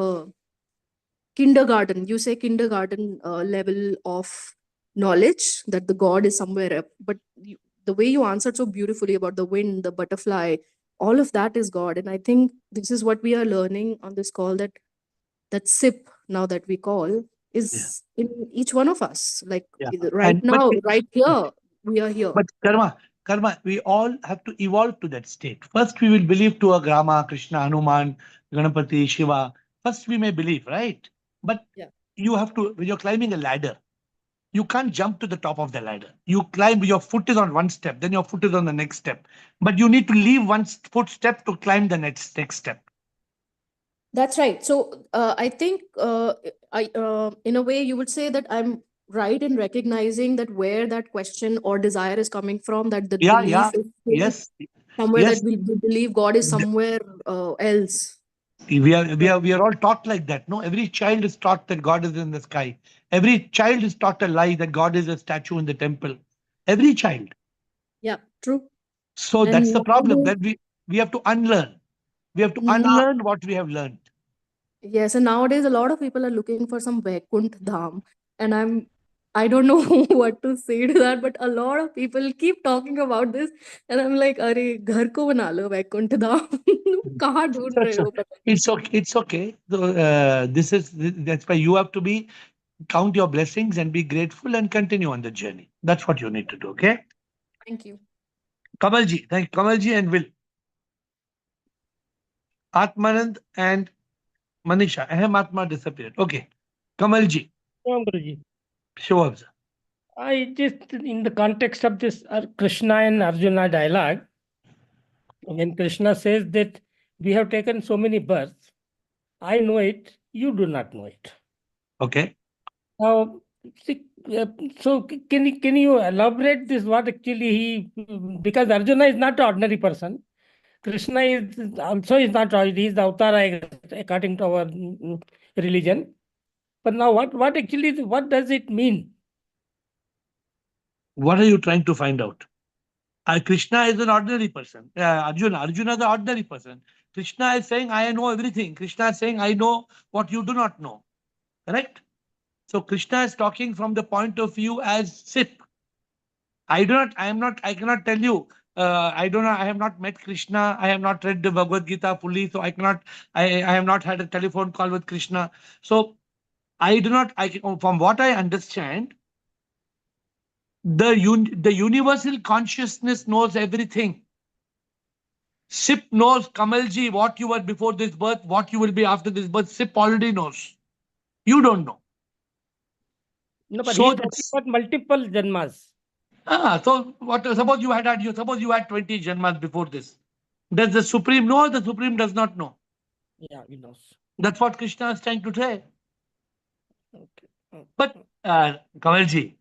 kindergarten, you say kindergarten level of knowledge, that the God is somewhere up. But the way you answered so beautifully about the wind, the butterfly, all of that is God. And I think this is what we are learning on this call, that sip now that we call Yeah. is in each one of us, like Yeah. right And but now, right here, we are here. but karma, we all have to evolve to that state. First, we will believe to a Rama, Krishna, Hanuman, Ganapati, Shiva. First, we may believe, right? But Yeah. you have to, when you're climbing a ladder, you can't jump to the top of the ladder. You climb, your foot is on one step, then your foot is on the next step. But you need to leave one footstep to climb the next step. That's right. So I think in a way, you would say that I'm right in recognizing that where that question or desire is coming from, that the Yeah, belief is still yes, somewhere, yes. that we believe God is somewhere else. We are all taught like that. No, every child is taught that God is in the sky. Every child is taught a lie that God is a statue in the temple. Every child. Yeah, true. So And that's the problem. nowadays, That we have to unlearn. We have to now, unlearn what we have learned. yes, and nowadays a lot of people are looking for some Vaikunt Dham, and I don't know what to say to that, but a lot of people keep talking about this, and I'm like, अरे घर को बना लो वैकुंठ धाम कहाँ ढूंढ रहे So हो पता it's okay. It's okay. So, that's why you have to be count your blessings and be grateful and continue on the journey. That's what you need to do. Okay, Thank you. Kamalji. Thank you, Kamalji and Will, Atmanand and Manisha. Ahem Atma disappeared. Okay, Kamalji. Guruji. Show up. I just, in the context of this Krishna and Arjuna dialogue, when Krishna says that we have taken so many births, I know it, you do not know it. Okay. Now, so can you elaborate this? What actually because Arjuna is not an ordinary person. Krishna is also is not, he is the avatar according to our religion. But now what actually, what does it mean? What are you trying to find out? Krishna is an ordinary person. Arjuna is an ordinary person. Krishna is saying, I know everything. Krishna is saying, I know what you do not know. Correct? So Krishna is talking from the point of view as Sip. I cannot tell you. I have not met Krishna. I have not read the Bhagavad Gita fully. So I have not had a telephone call with Krishna. So from what I understand, the universal consciousness knows everything. Sip knows, Kamalji, what you were before this birth, what you will be after this birth. Sip already knows. You don't know. No, but So he is talking about multiple janmas. So what? Suppose you had 20 janmas before this. Does the Supreme know? The Supreme does not know. Yeah, he knows. That's what Krishna is trying to say. Okay. But Kamalji,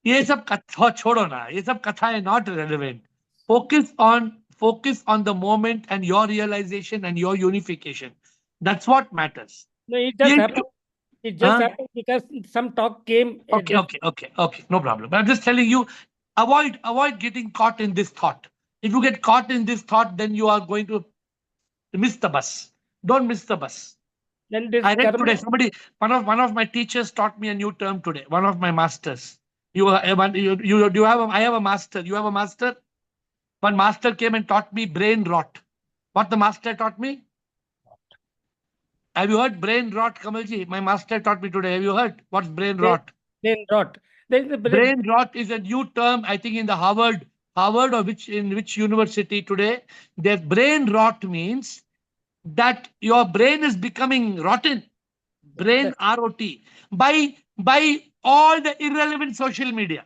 ये सब कथा छोड़ो ना. ये सब कथा is not relevant. Focus on the moment and your realization and your unification. That's what matters. No, it just Create happened. It just huh? happened because some talk came. Okay, no problem. But I'm just telling you, avoid getting caught in this thought. If you get caught in this thought, then you are going to miss the bus. Don't miss the bus. Then this I read karma. today, one of my teachers taught me a new term today. One of my masters. You have I have a master. You have a master. One master came and taught me brain rot. What the master taught me? Have you heard brain rot, Kamalji? My master taught me today. Have you heard what's brain rot? Brain rot. There is a Brain rot is a new term, I think, in the Harvard or in which university today. That brain rot means that your brain is becoming rotten. Brain ROT by all the irrelevant social media.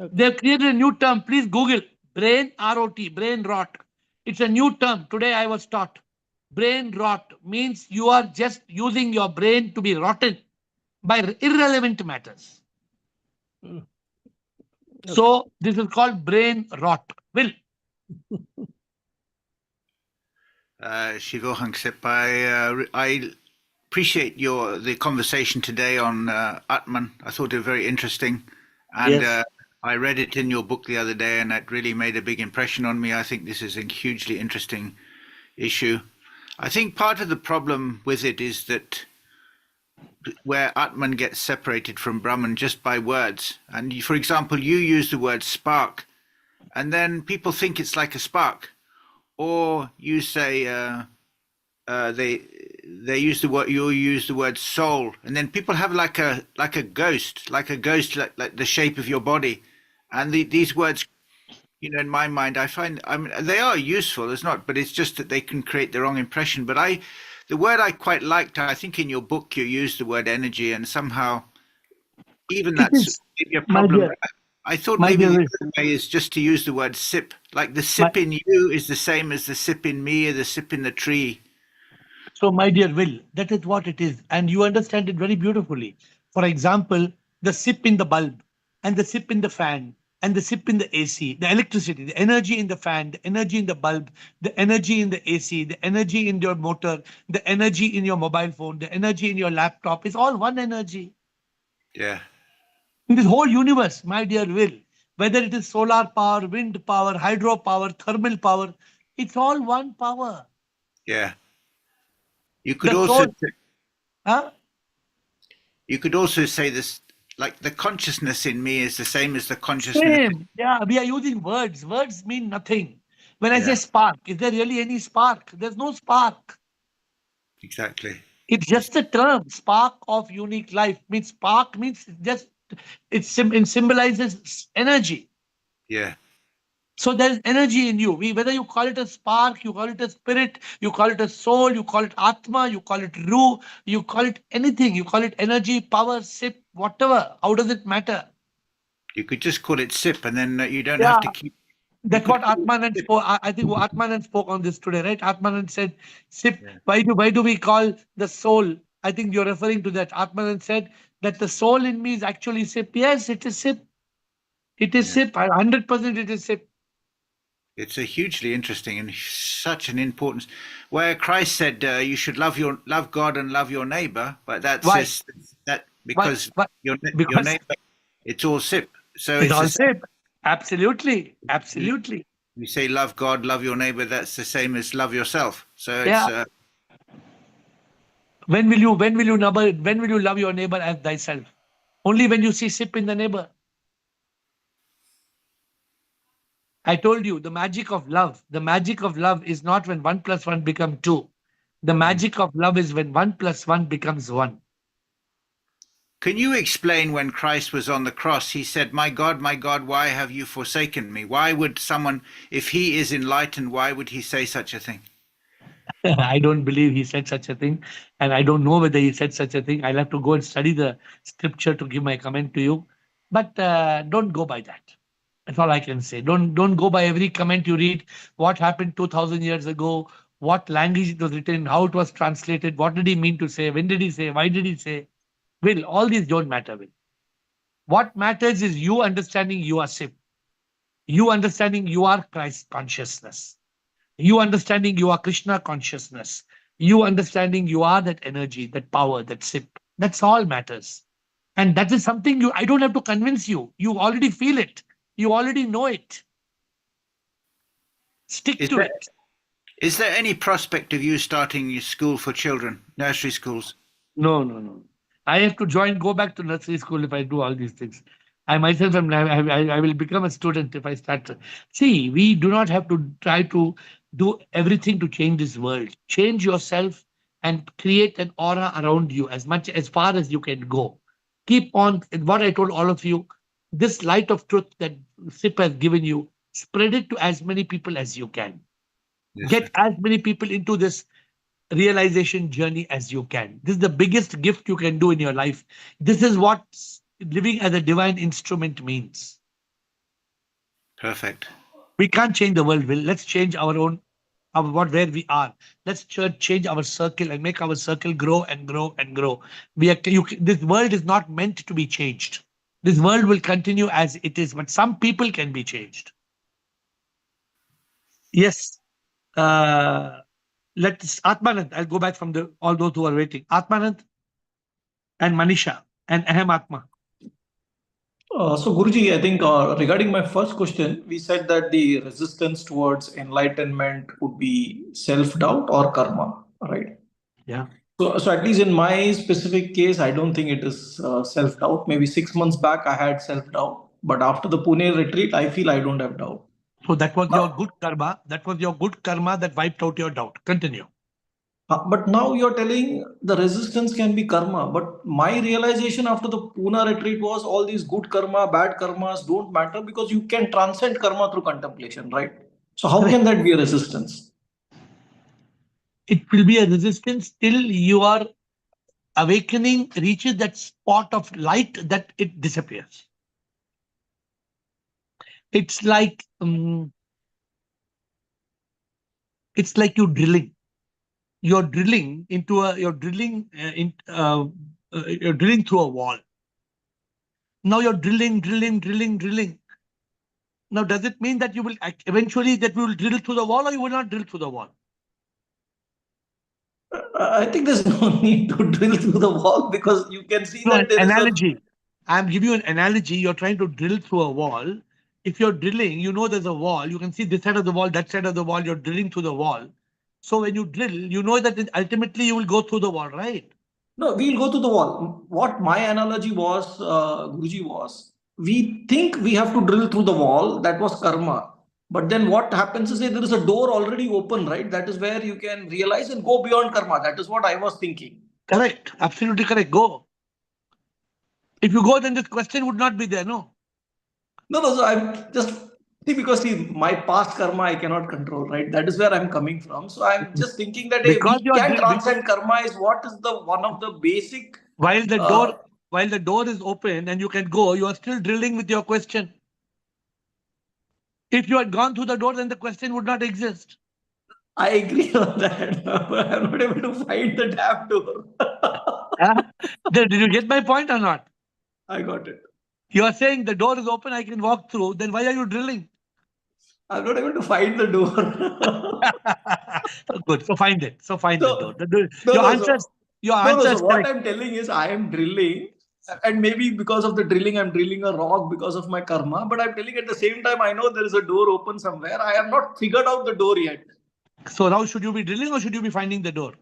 Okay. They've created a new term. Please Google brain ROT, brain rot. It's a new term. Today I was taught. Brain rot means you are just using your brain to be rotten by irrelevant matters. Okay. So this is called brain rot. Will. Shivohang Sep, I appreciate the conversation today on Atman. I thought it very interesting, and Yes. I read it in your book the other day, and it really made a big impression on me. I think this is a hugely interesting issue. I think part of the problem with it is that where Atman gets separated from Brahman just by words. And for example, you use the word spark, and then people think it's like a spark. Or you say they use the word, you use the word soul, and then people have like a ghost, like the shape of your body, and these words, in my mind, I find, they are useful. It's not, but it's just that they can create the wrong impression. But the word I quite liked, I think in your book you used the word energy, and somehow even that's maybe a problem. I thought maybe the other way is just to use the word sip, like the sip in you is the same as the sip in me or the sip in the tree. So, my dear Will, that is what it is. And you understand it very beautifully. For example, the sip in the bulb and the sip in the fan and the sip in the AC, the electricity, the energy in the fan, the energy in the bulb, the energy in the AC, the energy in your motor, the energy in your mobile phone, the energy in your laptop is all one energy. Yeah. In this whole universe, my dear Will, whether it is solar power, wind power, hydropower, thermal power, it's all one power. Yeah. You could You could also say this, like the consciousness in me is the same as the consciousness. Same. Yeah, we are using words. Words mean nothing. When I say spark, is there really any spark? There's no spark. Exactly. It's just a term. Spark of unique life means spark means just it symbolizes energy. Yeah. So there's energy in you. Whether you call it a spark, you call it a spirit, you call it a soul, you call it Atma, you call it Ru, you call it anything. You call it energy, power, sip, whatever. How does it matter? You could just call it sip, and then you don't have to keep. That's what Atmanand spoke. I think Atmanand spoke on this today, right? Atmanand said, "Sip." Yeah. Why do we call the soul? I think you're referring to that. Atmanand said that the soul in me is actually sip. Yes, it is sip. It is sip. 100% it is sip. It's a hugely interesting and such an important. Where Christ said you should love God and love your neighbor, but that says that because your neighbor, it's all sip. So it's all sip. Absolutely. You say love God, love your neighbor. That's the same as love yourself. So it's. When will you love your neighbor as thyself? Only when you see sip in the neighbor. I told you the magic of love. The magic of love is not when 1 + 1 becomes 2. The magic of love is when 1 + 1 becomes 1. Can you explain when Christ was on the cross, he said, my God, why have you forsaken me? Why would someone, if he is enlightened, why would he say such a thing? I don't believe he said such a thing. And I don't know whether he said such a thing. I'll have to go and study the scripture to give my comment to you. But don't go by that. That's all I can say. Don't go by every comment you read. What happened 2000 years ago? What language it was written? How it was translated? What did he mean to say? When did he say? Why did he say? Will, all these don't matter, Will. What matters is you understanding you are sip. You understanding you are Christ consciousness. You understanding you are Krishna consciousness. You understanding you are that energy, that power, that sip. That's all matters. And that is something I don't have to convince you. You already feel it. You already know it. Stick Is to there, it. is there any prospect of you starting your school for children, nursery schools? No, no, no. I have to go back to nursery school if I do all these things. I myself I will become a student if I start. See, we do not have to try to do everything to change this world. Change yourself and create an aura around you as far as you can go. Keep on what I told all of you. This light of truth that SIP has given you, spread it to as many people as you can. Yes, Get sir. as many people into this realization journey as you can. This is the biggest gift you can do in your life. This is what living as a divine instrument means. Perfect. We can't change the world, Will. Let's change our own, where we are. Let's change our circle and make our circle grow and grow and grow. This world is not meant to be changed. This world will continue as it is, but some people can be changed. Yes. Let's Atmanand. I'll go back from all those who are waiting. Atmanand and Manisha and Ahem Atma. So, Guruji, I think regarding my first question, we said that the resistance towards enlightenment would be self-doubt or karma, right? Yeah. So at least in my specific case, I don't think it is self-doubt. Maybe 6 months back, I had self-doubt, but after the Pune retreat, I feel I don't have doubt. So that was your good karma. That was your good karma that wiped out your doubt. Continue. But now you're telling the resistance can be karma. But my realization after the Pune retreat was all these good karma, bad karmas don't matter because you can transcend karma through contemplation, right? So how Correct. can that be a resistance? It will be a resistance till your awakening reaches that spot of light that it disappears. It's like you drilling. You're drilling into a. You're drilling You're drilling through a wall. Now you're drilling. Now, does it mean that you will eventually that we will drill through the wall, or you will not drill through the wall? I think there's no need to drill through the wall because you can see No, an that there is a. analogy. I'm giving you an analogy. You're trying to drill through a wall. If you're drilling, you know there's a wall. You can see this side of the wall, that side of the wall. You're drilling through the wall. So when you drill, you know that ultimately you will go through the wall, right? No, we'll go to the wall. What my analogy was, Guruji, was we think we have to drill through the wall. That was karma. But then what happens is that there is a door already open, right? That is where you can realize and go beyond karma. That is what I was thinking. Correct. Absolutely correct. Go. If you go, then this question would not be there, no? No. So I'm just because my past karma I cannot control, right? That is where I'm coming from. So I'm just thinking that hey, Because we you're can transcend karma is what is the one of the basic. while the Uh, door while the door is open and you can go, you are still drilling with your question. If you had gone through the door, then the question would not exist. I agree on that, but I'm not able to find the damn door. Did you get my point or not? I got it. You are saying the door is open, I can walk through. Then why are you drilling? I'm not able to find the door. Good. So find it. So find the door. So, no, no, Your no. answer So is what correct. I'm telling is I am drilling, and maybe because of the drilling, I'm drilling a rock because of my karma. But I'm telling at the same time, I know there is a door open somewhere. I have not figured out the door yet. So now should you be drilling or should you be finding the door?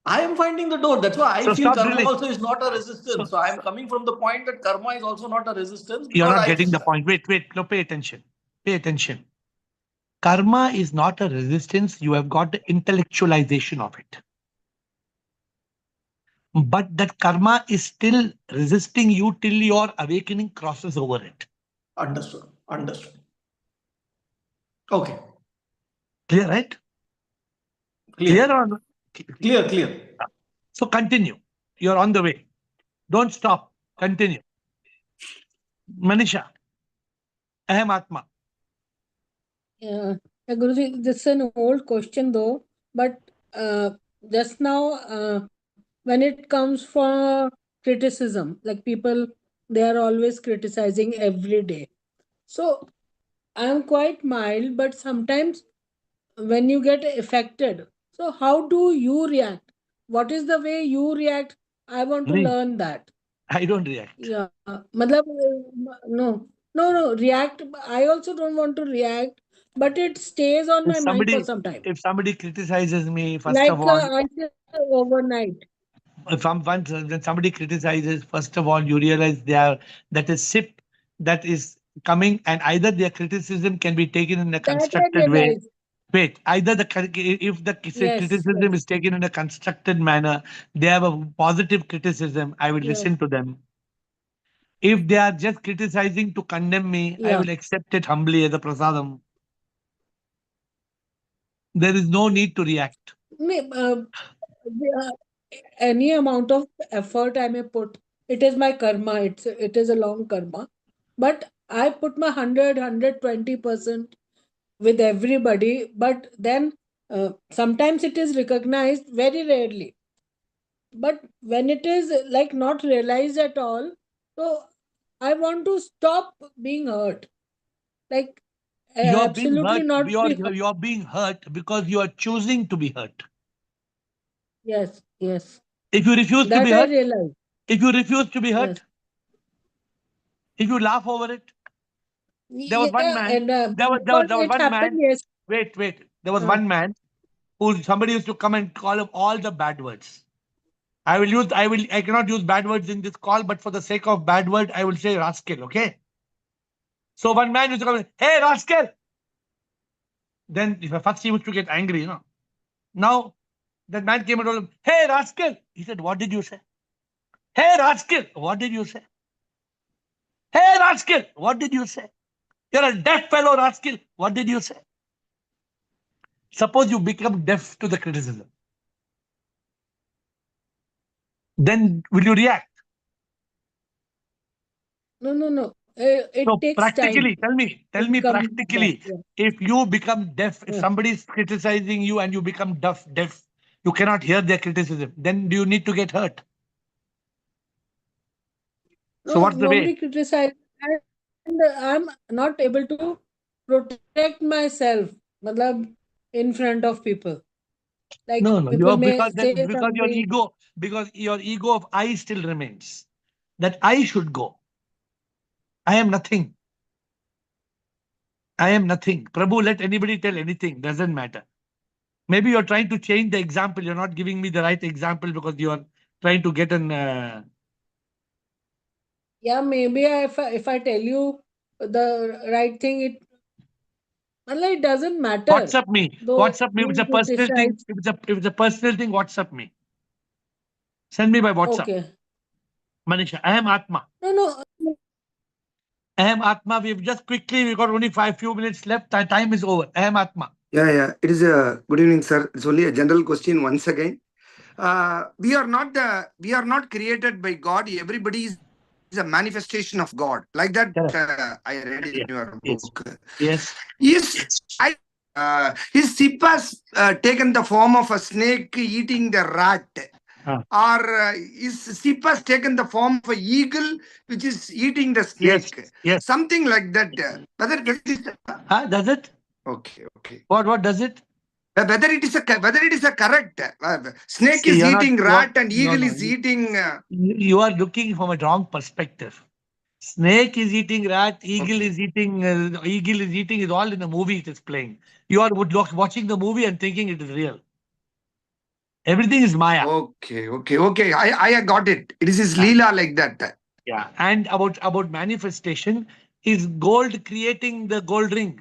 I am finding the door. That's why I So feel stop karma drilling. also is not a resistance. So I'm coming from the point that karma is also not a resistance You're because not I getting just. the point. Wait. No, pay attention. Pay attention. Karma is not a resistance. You have got the intellectualization of it. But that karma is still resisting you till your awakening crosses over it. Understood. Okay. Clear, right? Clear. Or not? Clear. So continue. You're on the way. Don't stop. Continue. Manisha. Ahem Atma. Yeah, Guruji, this is an old question though, but just now, when it comes for criticism, like people, they are always criticizing every day. So I'm quite mild, but sometimes when you get affected, so how do you react? What is the way you react? I want to Re- learn that. I don't react. Yeah, matlab, no, react. I also don't want to react, but it stays on If my mind for somebody some time, if somebody criticizes me, first like of all, until overnight. if once when somebody criticizes, first of all, you realize they are that is sip that is coming, and either their criticism can be taken in a That I constructed way. realize. Wait, either if the Yes, criticism is taken in a constructed manner, they have a positive criticism, I will yes, listen to them. If they are just criticizing to condemn me, I yeah. will accept it humbly as a prasadam. There is no need to react. Uh, any amount of effort I may put, it is my karma. It is a long karma, but I put my 120% with everybody. But then sometimes it is recognized, very rarely. But when it is like not realized at all, so I want to stop being hurt. Like You're being absolutely hurt. not You're be hurt. you're being hurt because you are choosing to be hurt. Yes, yes. If you refuse to be That I hurt, realize. if you refuse to be hurt, Yes. if you laugh over it, there was one Yeah, man. and There was because it one happened, man. yes. Wait. There was Uh, one man who somebody used to come and call him all the bad words. I cannot use bad words in this call, but for the sake of bad word, I will say rascal. Okay. So one man used to come in, hey rascal. Then if first he used to get angry, Now that man came and told him, hey rascal. He said, what did you say? Hey rascal, what did you say? Hey rascal, what did you say? You're a deaf fellow rascal. What did you say? Suppose you become deaf to the criticism. Then will you react? no. So It takes time practically, tell to me come back. practically, Yeah. if you become deaf, if Yeah. somebody is criticizing you and you become deaf, you cannot hear their criticism, then do you need to get hurt? So No, what's the nobody way? criticized, and I'm not able to protect myself, matlab, in front of people. Like No, people you're may because say something. because your ego of I still remains. That I should go. I am nothing. I am nothing. Prabhu, let anybody tell anything, doesn't matter. Maybe you're trying to change the example. You're not giving me the right example because you are trying to get an. Yeah, maybe if I tell you the right thing, it doesn't matter. WhatsApp me. Though WhatsApp me. If it's being a personal thing. criticized. If it's a personal thing, WhatsApp me. Send me by WhatsApp. Okay. Manisha, I am Atma. No. I am Atma. We've just quickly, we've got only few minutes left. Time is over. I am Atma. Yeah. It is a good evening, sir. It's only a general question once again. We are not created by God. Everybody is a manifestation of God. Like that, I read in your book. Yes. His sip has taken the form of a snake eating the rat. Or is sip has taken the form of an eagle which is eating the snake? Yes. Something like that. Whether does it? Okay. What does it? Whether it is a correct snake See, is eating rat and no, eagle is eating. You are looking from a wrong perspective. Snake is eating rat. Eagle is eating. Eagle is eating. Is all in the movie. It is playing. You are watching the movie and thinking it is real. Everything is Maya. Okay. I got it. It is his Leela like that. Yeah. And about manifestation, is gold creating the gold ring?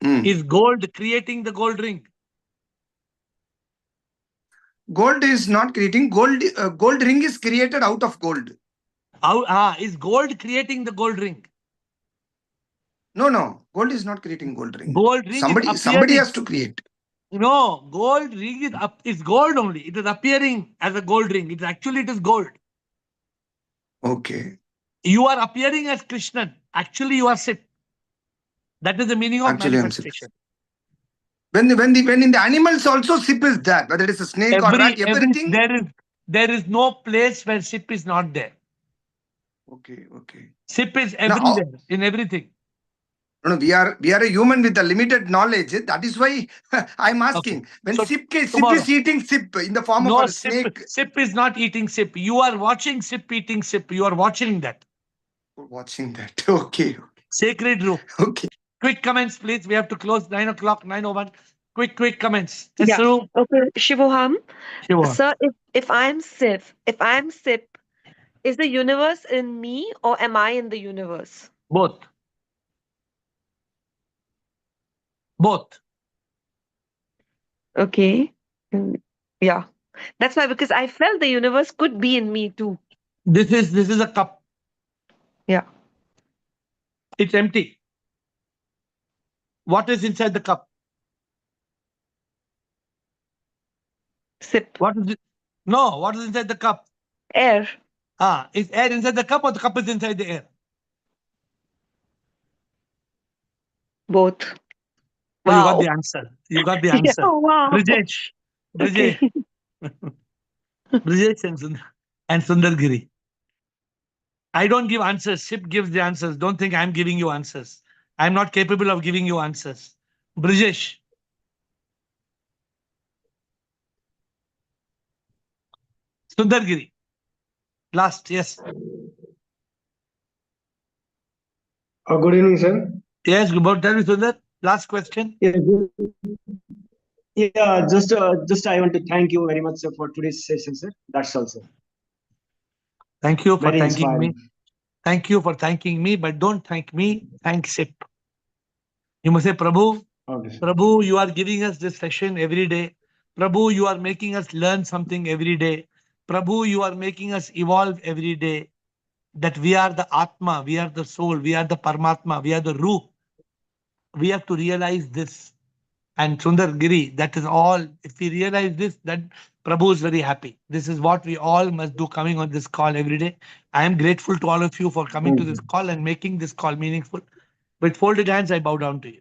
Is gold creating the gold ring? Gold is not creating gold. Gold ring is created out of gold. Is gold creating the gold ring? No. Gold is not creating gold ring. Gold ring Somebody has to create. No, gold ring is gold only. It is appearing as a gold ring. It is gold. Okay. You are appearing as Krishnan. Actually, you are Sip. That is the meaning of manifestation. When in the animals also sip is there, whether it is a snake or rat, everything. There is no place where Sip is not there. Okay. Sip is everywhere in everything. No, we are a human with a limited knowledge. That is why I'm asking. Okay. When So sip tomorrow. is eating sip in the form of No, a snake. Sip is not eating sip. You are watching sip eating sip. You are watching that. Watching that. Okay. Sacred rule. Okay. Quick comments, please. We have to close 9 o'clock, 9:01. Quick comments. Yeah. Tesru. Okay, Shivoham. Shivoham. Sir, if I'm Sip, is the universe in me or am I in the universe? Both. Both. Okay. Yeah. That's why, because I felt the universe could be in me too. This is a cup. Yeah. It's empty. What is inside the cup? Sip. What is it? No, what is inside the cup? Air. Is air inside the cup or the cup is inside the air? Both. Oh, you got Wow. the answer. You got the Yeah, answer. wow. Brijesh. Okay. Brijesh and Sundargiri. I don't give answers. Sip gives the answers. Don't think I'm giving you answers. I'm not capable of giving you answers. Brijesh. Sundargiri. Last, yes. Good evening, sir. Yes, about tell me, Sundar. Last question. Yeah, just I want to thank you very much, sir, for today's session, sir. That's all, sir. Thank you for Very thanking me. inspiring. Thank you for thanking me, but don't thank me. Thank Sip. You must say, Prabhu, Okay, sir. Prabhu, you are giving us this session every day. Prabhu, you are making us learn something every day. Prabhu, you are making us evolve every day. That we are the Atma, we are the soul, we are the Paramatma, we are the Ruh. We have to realize this. And Sundar Giri, that is all. If we realize this, then Prabhu is very happy. This is what we all must do coming on this call every day. I am grateful to all of you for coming to this call and making this call meaningful. With folded hands, I bow down to you.